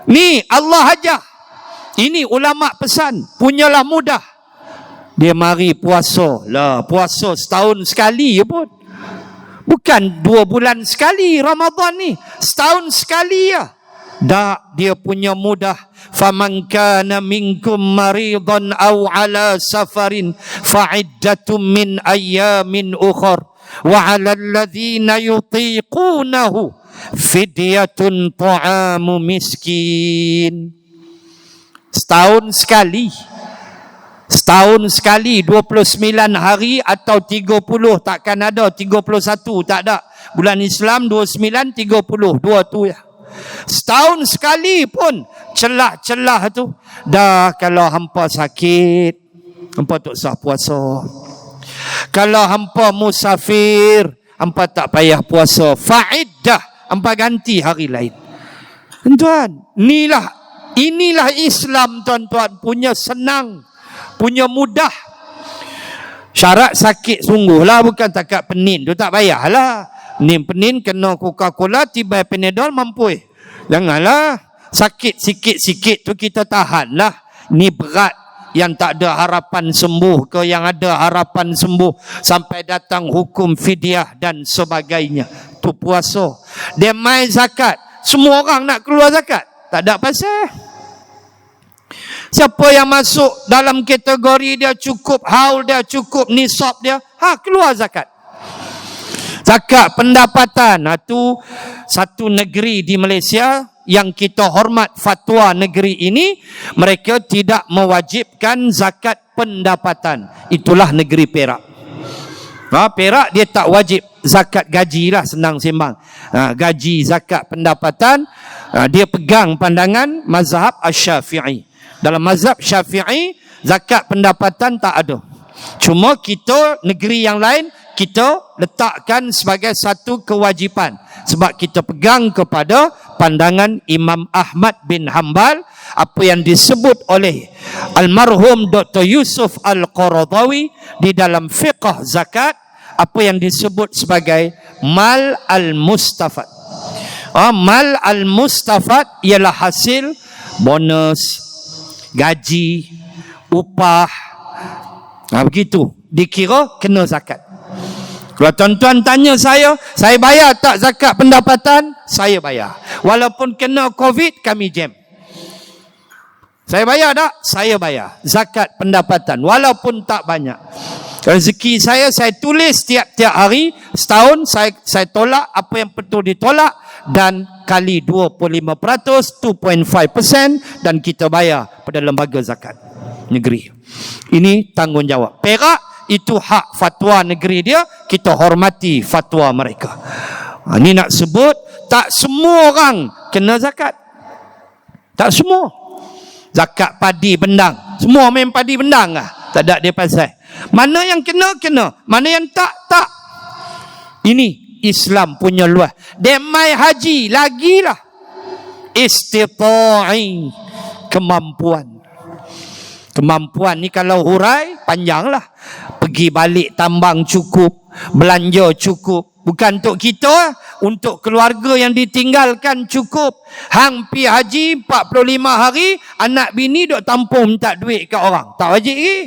Ni Allah ajar. Ini ulama pesan, punyalah mudah. Dia mari puasa lah, puasa setahun sekali pun. Bukan 2 bulan sekali Ramadan ni, setahun sekali ya. Dak, dia punya mudah. Faman kana minkum maridan aw ala safarin fa'iddatum min ayyamin ukhra wa 'alal ladzina yutiqunahu fidyatun ta'amu miskin. Setahun sekali. Setahun sekali 29 hari atau 30, takkan ada 31, tak ada. Bulan Islam 29, 30, dua tu ya. Setahun sekali pun celah-celah tu. Dah kalau hampa sakit, hampa tak sah puasa. Kalau hampa musafir, hampa tak payah puasa. Fa'iddah, hampa ganti hari lain. Tuan, inilah Islam tuan-tuan, punya senang, punya mudah. Syarat sakit sungguh lah, bukan takat penin tu tak payahlah. Ni penin kena Coca-Cola, tiba Panadol mampu. Janganlah sakit sikit-sikit tu kita tahan lah. Ni berat yang tak ada harapan sembuh ke yang ada harapan sembuh sampai datang hukum fidyah dan sebagainya. Tu puasa. Dia main zakat. Semua orang nak keluar zakat. Tak ada pasal. Siapa yang masuk dalam kategori dia cukup haul dia, cukup nisab dia, keluar zakat. Zakat pendapatan. Itu satu negeri di Malaysia yang kita hormat fatwa negeri ini, mereka tidak mewajibkan zakat pendapatan. Itulah negeri Perak. Perak dia tak wajib zakat gaji lah, senang sembang. Gaji zakat pendapatan, dia pegang pandangan mazhab Asy-Syafi'i. Dalam mazhab Syafi'i, zakat pendapatan tak ada. Cuma kita, negeri yang lain, kita letakkan sebagai satu kewajipan. Sebab kita pegang kepada pandangan Imam Ahmad bin Hanbal, apa yang disebut oleh almarhum Dr. Yusuf Al-Qaradawi di dalam fiqh zakat, apa yang disebut sebagai mal al-mustafad. Mal al-mustafad ialah hasil bonus, gaji, upah. Begitu dikira kena zakat. Kalau tuan-tuan tanya saya bayar tak zakat pendapatan? Saya bayar. Walaupun kena COVID, kami jam. Saya bayar tak? Saya bayar zakat pendapatan walaupun tak banyak. Rezeki saya tulis tiap-tiap hari, setahun saya tolak apa yang betul ditolak, dan kali 25%, 2.5%, dan kita bayar pada lembaga zakat negeri. Ini tanggungjawab. Perak itu hak fatwa negeri dia, kita hormati fatwa mereka. Ini nak sebut tak semua orang kena zakat. Tak semua. Zakat padi bendang, semua main padi bendang lah. Tak ada dia pasal. Mana yang kena, mana yang tak. Ini Islam punya luas. Demai haji lagilah. Istita'i, kemampuan. Kemampuan ni kalau hurai panjanglah. Pergi balik tambang cukup, belanja cukup. Bukan untuk kita, untuk keluarga yang ditinggalkan cukup. Hang pi haji 45 hari, anak bini duk tampung minta duit kat orang. Tak wajib ke?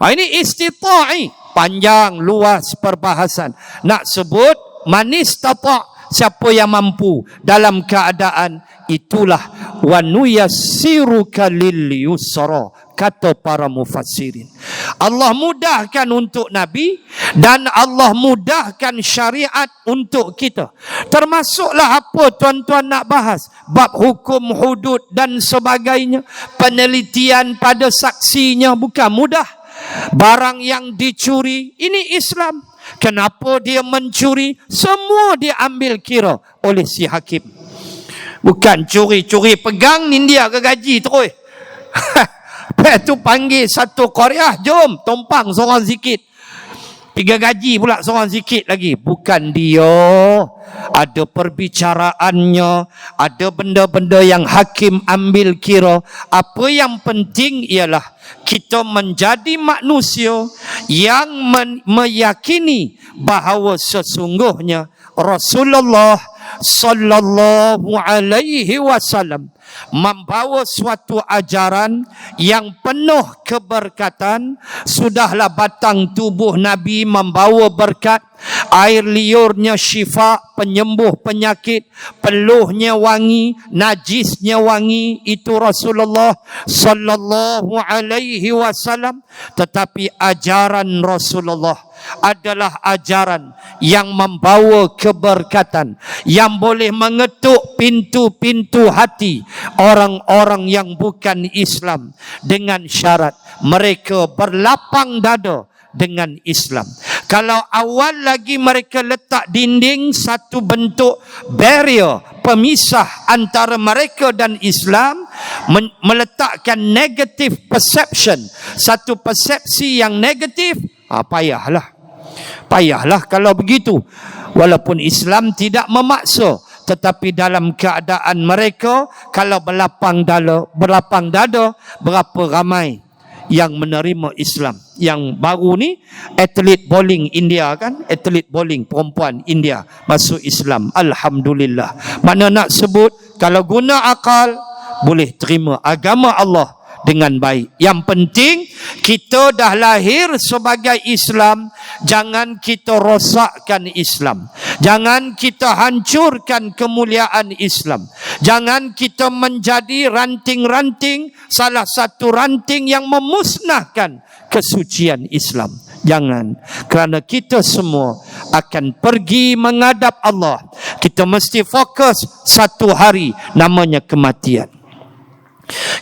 Ini istita'i, panjang, luas perbahasan. Nak sebut manis tata', siapa yang mampu dalam keadaan itulah wa nuyassiruka lil yusra, kata para mufassirin. Allah mudahkan untuk Nabi dan Allah mudahkan syariat untuk kita. Termasuklah apa tuan-tuan nak bahas, bab hukum hudud dan sebagainya, penelitian pada saksinya bukan mudah. Barang yang dicuri, ini Islam. Kenapa dia mencuri? Semua dia ambil kira oleh si hakim. Bukan curi pegang ni dia ke gaji terus. Lepas tu panggil satu Korea, jom tumpang seorang sikit. 3 gaji pula seorang sikit lagi. Bukan dia. Ada perbicaraannya, ada benda-benda yang hakim ambil kira. Apa yang penting ialah kita menjadi manusia yang meyakini bahawa sesungguhnya Rasulullah sallallahu alaihi wasallam membawa suatu ajaran yang penuh keberkatan. Sudahlah batang tubuh Nabi membawa berkat, Air liurnya syifa, penyembuh penyakit, peluhnya wangi, najisnya wangi, itu Rasulullah sallallahu alaihi wasallam. Tetapi ajaran Rasulullah adalah ajaran yang membawa keberkatan, yang boleh mengetuk pintu-pintu hati orang-orang yang bukan Islam, dengan syarat mereka berlapang dada dengan Islam. Kalau awal lagi mereka letak dinding, satu bentuk barrier pemisah antara mereka dan Islam, meletakkan negative perception, satu persepsi yang negatif, payahlah kalau begitu. Walaupun Islam tidak memaksa, tetapi dalam keadaan mereka, kalau berlapang dada, berapa ramai yang menerima Islam. Yang baru ni, atlet bowling India kan, atlet bowling perempuan India masuk Islam, alhamdulillah. Mana nak sebut, kalau guna akal boleh terima agama Allah dengan baik. Yang penting kita dah lahir sebagai Islam, jangan kita rosakkan Islam, jangan kita hancurkan kemuliaan Islam, jangan kita menjadi ranting-ranting, salah satu ranting yang memusnahkan kesucian Islam. Jangan, kerana kita semua akan pergi menghadap Allah. Kita mesti fokus satu hari, namanya kematian.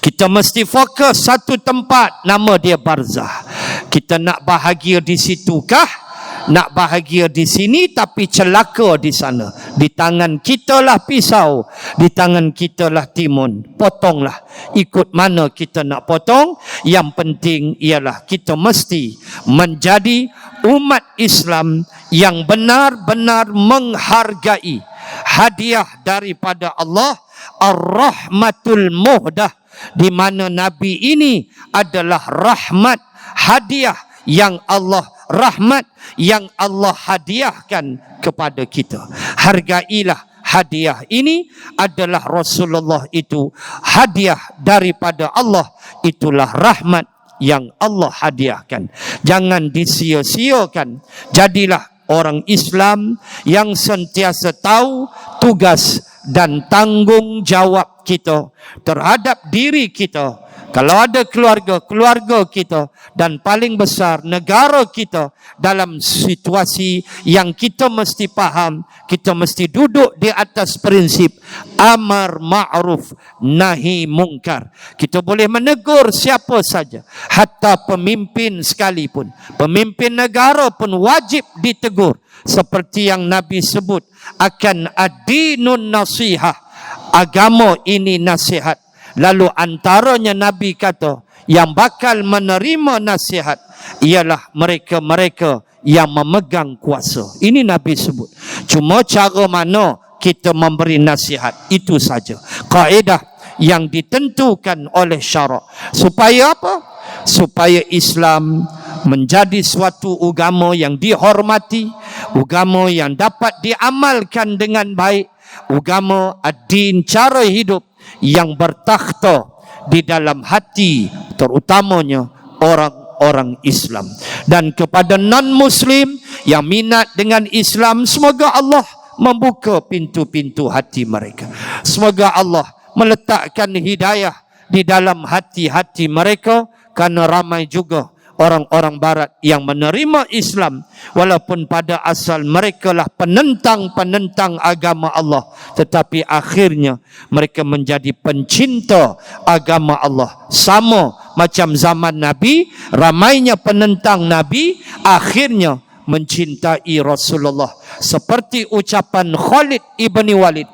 Kita mesti fokus satu tempat, nama dia barzah. Kita nak bahagia di situkah? Nak bahagia di sini tapi celaka di sana. Di tangan kita lah pisau, di tangan kita lah timun. Potonglah ikut mana kita nak potong. Yang penting ialah kita mesti menjadi umat Islam yang benar-benar menghargai hadiah daripada Allah, Ar-Rahmatul Muhdah, di mana Nabi ini adalah rahmat, hadiah yang Allah, rahmat yang Allah hadiahkan kepada kita. Hargailah hadiah ini, adalah Rasulullah itu hadiah daripada Allah, itulah rahmat yang Allah hadiahkan. Jangan disia-siakan. Jadilah orang Islam yang sentiasa tahu tugas dan tanggungjawab kita terhadap diri kita. Kalau ada keluarga, keluarga kita, dan paling besar negara kita, dalam situasi yang kita mesti faham, kita mesti duduk di atas prinsip amar ma'ruf nahi mungkar. Kita boleh menegur siapa saja, hatta pemimpin sekalipun. Pemimpin negara pun wajib ditegur, seperti yang Nabi sebut, akan ad-dinun nasihah, agama ini nasihat. Lalu antaranya Nabi kata, yang bakal menerima nasihat ialah mereka-mereka yang memegang kuasa. Ini Nabi sebut. Cuma cara mana kita memberi nasihat, itu saja. Kaedah yang ditentukan oleh syarak. Supaya apa? Supaya Islam menjadi suatu agama yang dihormati, agama yang dapat diamalkan dengan baik, agama ad-din, cara hidup yang bertakhta di dalam hati, terutamanya orang-orang Islam. Dan kepada non-Muslim yang minat dengan Islam, semoga Allah membuka pintu-pintu hati mereka. Semoga Allah meletakkan hidayah di dalam hati-hati mereka, kerana ramai juga orang-orang barat yang menerima Islam walaupun pada asal mereka lah penentang-penentang agama Allah, tetapi akhirnya mereka menjadi pencinta agama Allah. Sama macam zaman Nabi, ramainya penentang Nabi akhirnya mencintai Rasulullah. Seperti ucapan Khalid ibni Walid,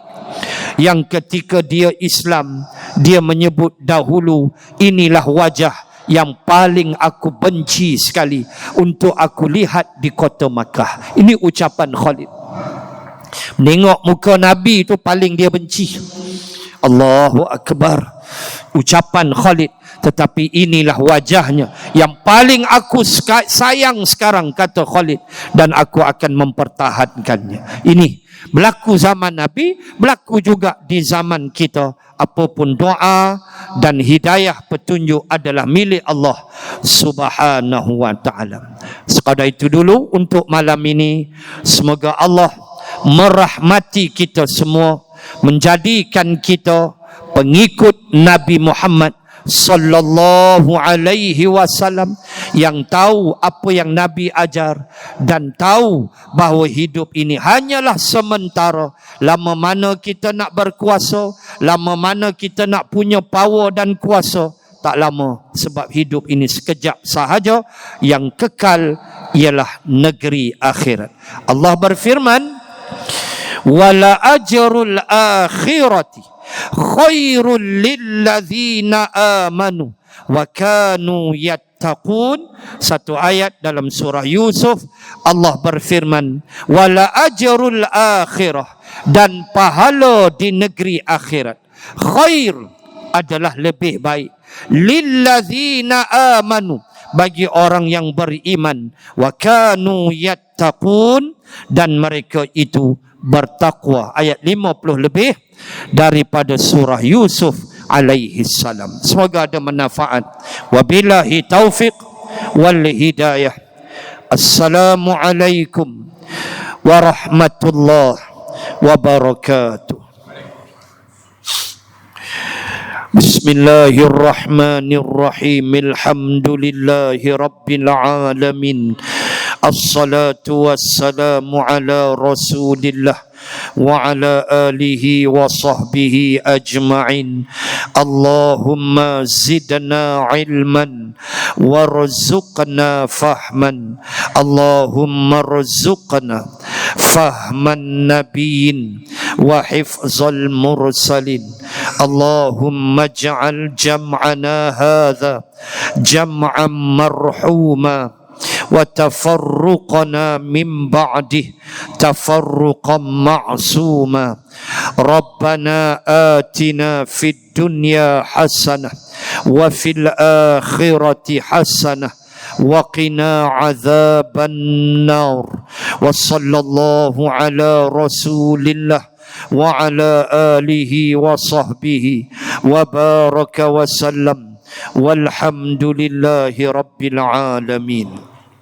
yang ketika dia Islam, dia menyebut dahulu, inilah wajah yang paling aku benci sekali untuk aku lihat di kota Makkah. Ini ucapan Khalid. Menengok muka Nabi itu paling dia benci. Allahu Akbar. Ucapan Khalid. tetapi inilah wajahnya yang paling aku sayang sekarang, kata Khalid, dan aku akan mempertahankannya. Ini berlaku zaman Nabi, berlaku juga di zaman kita. Apapun doa dan hidayah petunjuk adalah milik Allah Subhanahu wa ta'ala. Sekadar itu dulu untuk malam ini. Semoga Allah merahmati kita semua, menjadikan kita pengikut Nabi Muhammad sallallahu alaihi wasallam yang tahu apa yang Nabi ajar dan tahu bahawa hidup ini hanyalah sementara. Lama mana kita nak berkuasa, lama mana kita nak punya power dan kuasa, tak lama, sebab hidup ini sekejap sahaja. Yang kekal ialah negeri akhirat. Allah berfirman, wala ajrul akhirati khairul lilladzina amanu wa kanu yattaqun. Satu ayat dalam surah Yusuf, Allah berfirman, wala ajrul akhirah, dan pahala di negeri akhirat, khair adalah lebih baik, lilladzina amanu, bagi orang yang beriman, wa kanu yattaqun, dan mereka itu bertakwa. Ayat 50 lebih daripada surah Yusuf alaihi salam. Semoga ada manfaat. Wabillahi taufiq wal hidayah. Assalamualaikum warahmatullahi wabarakatuh. Bismillahirrahmanirrahim. Alhamdulillahi rabbil alamin. Assalatu wassalamu ala rasulillah wa ala alihi wa sahbihi ajma'in. Allahumma zidna ilman warzuqna fahman. Allahumma rzuqna fahman nabiyyin wa hifzal mursalin. Allahumma ij'al jam'ana hadha jam'an marhuma وتفرقنا من بعده تفرقا معصوما. ربنا آتنا في الدنيا حسنة وفي الآخرة حسنة وقنا عذاب النار. وصلى الله على رسول الله وعلى آله وصحبه وبارك وسلم. والحمد لله رب العالمين.